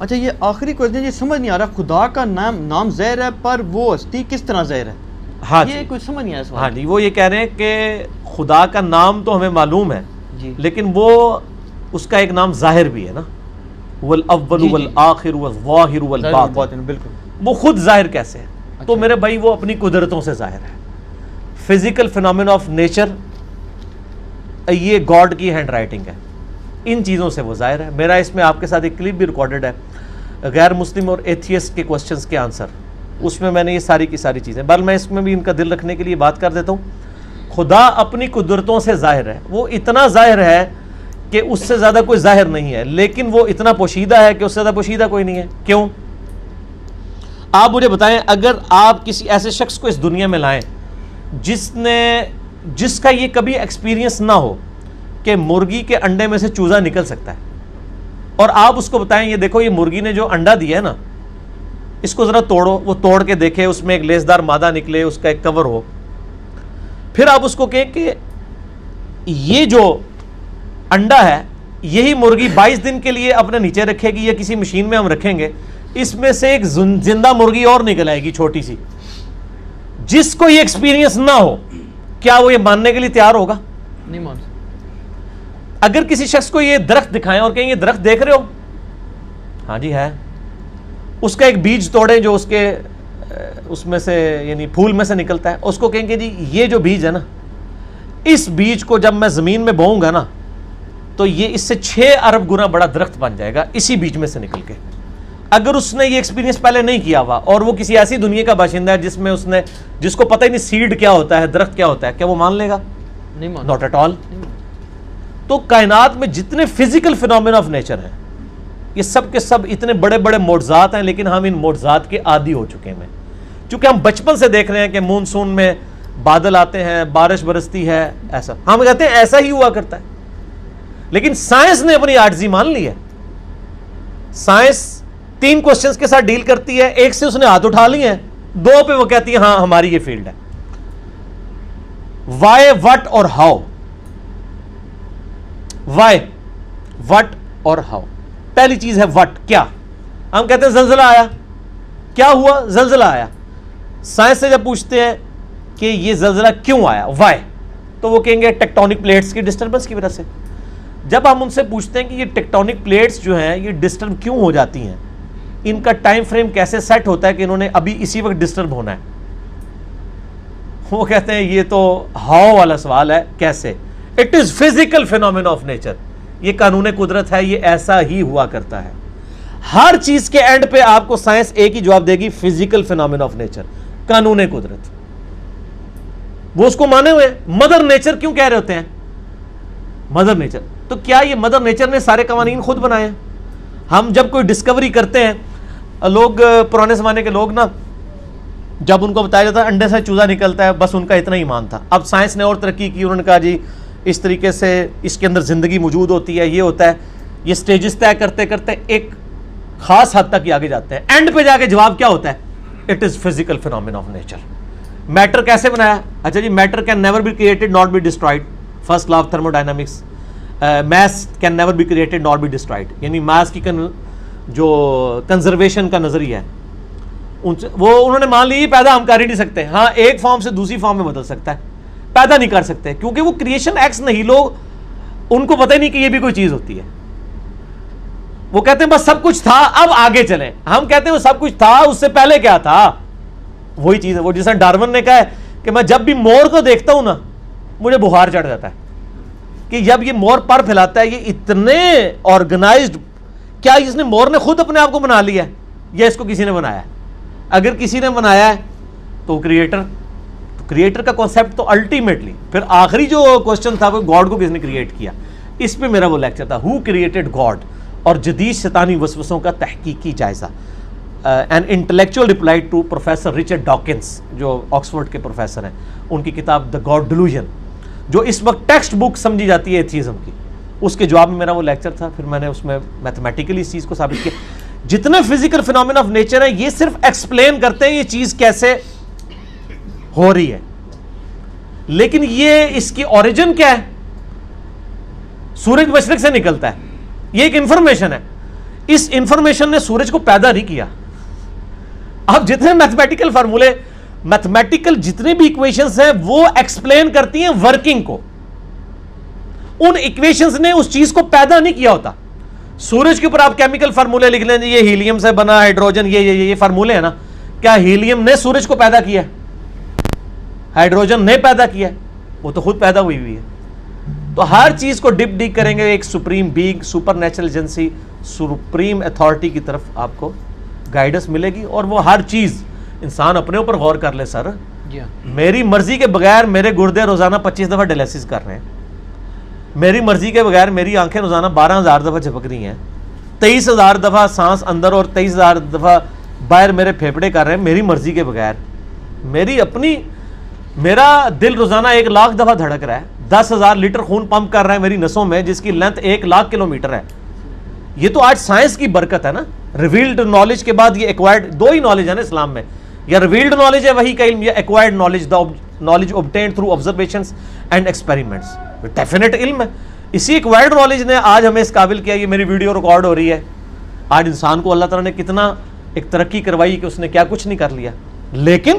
اچھا یہ آخری کوشچن، یہ سمجھ نہیں آ رہا، خدا کا نام ظاہر ہے پر وہ ہستی کس طرح ظاہر ہے؟ ہاں یہ کوئی سمجھ نہیں آیا سوال۔ ہاں جی، وہ یہ کہہ رہے ہیں کہ خدا کا نام تو ہمیں معلوم ہے جی لیکن وہ اس کا ایک نام ظاہر بھی ہے نا، والاول والآخر والظاہر والباطن، بالکل وہ خود ظاہر کیسے ہے؟ تو میرے بھائی وہ اپنی قدرتوں سے ظاہر ہے، فزیکل فینومینا آف نیچر، یہ گاڈ کی ہینڈ رائٹنگ ہے، ان چیزوں سے وہ ظاہر ہے۔ میرا اس میں آپ کے ساتھ ایک کلپ بھی ریکارڈڈ ہے، غیر مسلم اور ایتھیسٹ کے کوسچنز کے آنسر، اس میں میں نے یہ ساری کی ساری چیزیں، بل میں اس میں بھی ان کا دل رکھنے کے لیے بات کر دیتا ہوں۔ خدا اپنی قدرتوں سے ظاہر ہے، وہ اتنا ظاہر ہے کہ اس سے زیادہ کوئی ظاہر نہیں ہے، لیکن وہ اتنا پوشیدہ ہے کہ اس سے زیادہ پوشیدہ کوئی نہیں ہے۔ کیوں؟ آپ مجھے بتائیں، اگر آپ کسی ایسے شخص کو اس دنیا میں لائیں جس کا یہ کبھی ایکسپیرینس نہ ہو کہ مرغی کے انڈے میں سے چوزا نکل سکتا ہے، اور آپ اس کو بتائیں یہ دیکھو یہ مرغی نے جو انڈا دیا ہے نا، اس کو ذرا توڑو، وہ توڑ کے دیکھے، اس میں ایک لیسدار مادہ نکلے، اس کا ایک کور ہو، پھر آپ اس کو کہیں کہ یہ جو انڈا ہے یہی مرغی 22 دن کے لیے اپنے نیچے رکھے گی یا کسی مشین میں ہم رکھیں گے، اس میں سے ایک زندہ مرغی اور نکل آئے گی چھوٹی سی، جس کو یہ ایکسپیرینس نہ ہو کیا وہ یہ ماننے کے لیے تیار ہوگا؟ نہیں مان سکتا۔ اگر کسی شخص کو یہ درخت دکھائیں اور کہیں یہ درخت دیکھ رہے ہو، ہاں جی ہے، اس کا ایک بیج توڑیں جو اس میں سے یعنی پھول میں سے نکلتا ہے، اس کو کہیں کہ جی یہ جو بیج ہے نا، اس بیج کو جب میں زمین میں بوؤں گا نا تو یہ اس سے 6 ارب گنا بڑا درخت بن جائے گا اسی بیج میں سے نکل کے۔ اگر اس نے یہ ایکسپیرینس پہلے نہیں کیا ہوا اور وہ کسی ایسی دنیا کا باشندہ ہے جس کو پتہ ہی نہیں سیڈ کیا ہوتا ہے، درخت کیا ہوتا ہے، کیا وہ مان لے گا؟ نہیں مان، ناٹ ایٹ آل۔ تو کائنات میں جتنے فزیکل فینومینا آف نیچر ہیں یہ سب کے سب اتنے بڑے بڑے معجزات ہیں، لیکن ہم ان معجزات کے عادی ہو چکے ہیں، چونکہ ہم بچپن سے دیکھ رہے ہیں کہ مونسون میں بادل آتے ہیں، بارش برستی ہے، ایسا ہم کہتے ہیں ایسا ہی ہوا کرتا ہے، لیکن سائنس نے اپنی عاجزی مان لی ہے۔ سائنس 3 کوسچنز کے ساتھ ڈیل کرتی ہے، ایک سے اس نے ہاتھ اٹھا لی ہیں، 2 پہ وہ کہتی ہے ہاں ہماری یہ فیلڈ ہے، وائی، وٹ اور ہاؤ۔ وائی، وٹ اور ہاؤ۔ پہلی چیز ہے وٹ، کیا؟ ہم کہتے ہیں زلزلہ آیا، کیا ہوا؟ زلزلہ آیا۔ سائنس سے جب پوچھتے ہیں کہ یہ زلزلہ کیوں آیا، وائی، تو وہ کہیں گے ٹیکٹونک پلیٹس کی ڈسٹربنس کی وجہ سے۔ جب ہم ان سے پوچھتے ہیں کہ یہ ٹیکٹونک پلیٹس جو ہیں یہ ڈسٹرب کیوں ہو جاتی ہیں، ان کا ٹائم فریم کیسے سیٹ ہوتا ہے کہ انہوں نے ابھی اسی وقت ڈسٹرب ہونا ہے، وہ کہتے ہیں یہ تو ہاؤ والا سوال ہے، کیسے؟ It is physical phenomena of nature, یہ قانون قدرت ہے، یہ ایسا ہی ہوا کرتا ہے۔ ہر چیز کے اینڈ پہ آپ کو سائنس ایک ہی جواب دے گی، فزیکل فینومینا آف نیچر، قانون قدرت۔ وہ اس کو مانے ہوئے۔ مدر نیچر کیوں کہہ رہے ہوتے ہیں مدر نیچر؟ تو کیا یہ مدر نیچر نے سارے قوانین خود بنائے ہیں؟ ہم جب کوئی ڈسکوری کرتے ہیں، لوگ پرانے زمانے کے لوگ نا، جب ان کو بتایا جاتا ہے انڈے سے چوزا نکلتا ہے، بس ان کا اتنا ایمان تھا۔ اب سائنس نے اور ترقی کی، انہوں نے کہا جی اس طریقے سے اس کے اندر زندگی موجود ہوتی ہے، یہ ہوتا ہے، یہ سٹیجز طے کرتے کرتے ایک خاص حد تک یہ آگے جاتے ہیں، اینڈ پہ جا کے جواب کیا ہوتا ہے؟ It is physical phenomena of nature. Matter کیسے بنایا؟ اچھا جی، matter can never be created not be destroyed, first law of thermodynamics. Mass can never be created not be destroyed, یعنی میس کی جو کنزرویشن کا نظریہ ہے وہ انہوں نے مان لی پیدا ہم کر ہی نہیں سکتے، ہاں ایک فارم سے دوسری فارم میں بدل سکتا ہے، پیدا نہیں کر سکتے، کیونکہ وہ کریشن ایکس نہیں، لوگ ان کو پتہ ہی نہیں کہ یہ بھی کوئی چیز ہوتی ہے۔ وہ کہتے ہیں بس سب کچھ تھا اب آگے چلیں، ہم کہتے ہیں وہ سب کچھ تھا اس سے پہلے کیا تھا؟ وہی چیز ہے، وہ جیسا ڈارون نے کہا ہے کہ میں جب بھی مور کو دیکھتا ہوں نا مجھے بخار چڑھ جاتا ہے، کہ جب یہ مور پر پھیلاتا ہے یہ اتنے آرگنائزڈ، کیا اس نے مور نے خود اپنے آپ کو بنا لیا ہے یا اس کو کسی نے بنایا ہے؟ اگر کسی نے بنایا ہے تو کریٹر کا کانسیپٹ تو الٹیمیٹلی، پھر آخری جو کوسچن تھا وہ گاڈ کو کس نے کریٹ کیا، اس پہ میرا وہ لیکچر تھا، ہو کریٹڈ گاڈ، اور جدید شیطانی وسوسوں کا تحقیقی جائزہ، an intellectual reply to professor Richard Dawkins جو آکسفورڈ کے پروفیسر ہیں، ان کی کتاب دا گاڈ ڈیلوژن جو اس وقت ٹیکسٹ بک سمجھی جاتی ہے ایتھیزم کی، اس کے جواب میں میرا وہ لیکچر تھا۔ پھر میں نے اس میں میتھمیٹیکلی اس چیز کو ثابت کیا، جتنے فزیکل فینومینا آف نیچر ہیں یہ صرف ایکسپلین کرتے ہیں یہ چیز کیسے ہو رہی ہے، لیکن یہ اس کی اوریجن کیا ہے؟ سورج مشرق سے نکلتا ہے، یہ ایک انفارمیشن ہے، اس انفارمیشن نے سورج کو پیدا نہیں کیا. اب جتنے میتھمیٹیکل فارمولے, میتھمیٹیکل جتنے بھی ایکویشنز ہیں وہ ایکسپلین کرتی ہیں ورکنگ کو. ان ایکویشنز نے اس چیز کو پیدا نہیں کیا ہوتا. سورج کے اوپر آپ کیمیکل فارمولے لکھ لیں, یہ ہیلیم سے بنا, ہائیڈروجن, یہ فارمولے ہیں نا, کیا ہیلیم نے سورج کو پیدا کیا ہے؟ ہائیڈروجن نے پیدا کیا ہے؟ وہ تو خود پیدا ہوئی ہوئی ہے. تو ہر چیز کو ڈپ ڈیگ کریں گے ایک supreme being, super natural agency, supreme authority کی طرف آپ کو گائیڈنس ملے گی, اور وہ ہر چیز انسان اپنے اوپر غور کر لے. سر میری مرضی کے بغیر میرے گردے روزانہ 25 دفعہ ڈائلیسس کر رہے ہیں, میری مرضی کے بغیر میری آنکھیں روزانہ 12,000 دفعہ جھپک رہی ہیں, 23,000 دفعہ سانس اندر اور 23,000 دفعہ باہر میرے پھیپھڑے کر رہے ہیں میری مرضی کے بغیر. میری اپنی, میرا دل روزانہ 1,00,000 دفعہ دھڑک رہا ہے, 10,000 لیٹر خون پمپ کر رہا ہے میری نسوں میں, جس کی لینتھ 1,00,000 کلومیٹر ہے. یہ تو آج سائنس کی برکت ہے نا. ریویلڈ نالج کے بعد یہ ایکوائرڈ, دو ہی نالج ہے نا اسلام میں, یا ریویلڈ نالج ہے وہی کا علم, یا acquired knowledge, the knowledge obtained through observations and experiments. Definite علم ہے. اسی ایکوائرڈ نالج نے آج ہمیں اس قابل کیا. یہ میری ویڈیو ریکارڈ ہو رہی ہے. آج انسان کو اللہ تعالیٰ نے کتنا ایک ترقی کروائی کہ اس نے کیا کچھ نہیں کر لیا, لیکن